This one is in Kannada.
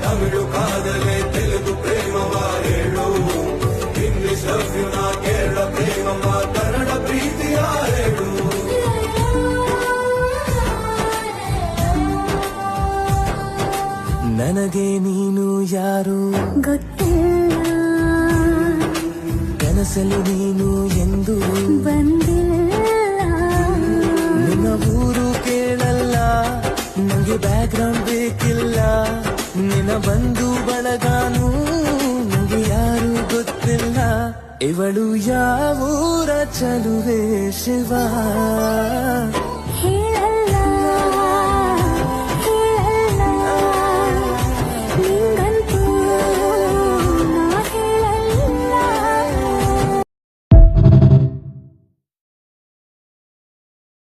ತಮಿಳು ಕಾದಲೆ ತೆಲುಗು ಪ್ರೇಮವ ಹೇಳು, ಇಂಗ್ಲಿಷ್ ಲವ್ ಯು ನಾ ಕೇರಳ ಪ್ರೇಮವ ಕನ್ನಡ ಪ್ರೀತಿಯ ಹೇಳು. ನನಗೆ ನೀನು ಯಾರು ಗೊತ್ತಿಲ್ಲ, ಕನಸಲ್ಲಿ ನೀನು ಎಂದು ಬಂದಿಲ್ಲ. ನಿನ್ನ ಊರು ಕೇಳಲ್ಲ, ನಂಗೆ ಬ್ಯಾಕ್ ಗ್ರೌಂಡ್ ಬೇಕಿಲ್ಲ. ನಿನ್ನ ಬಂಧು ಬಳಗಾನು ನಂಗೆ ಯಾರು ಗೊತ್ತಿಲ್ಲ. ಇವಳು ಯಾವೂರ ಚಲುವೆ ಶಿವ.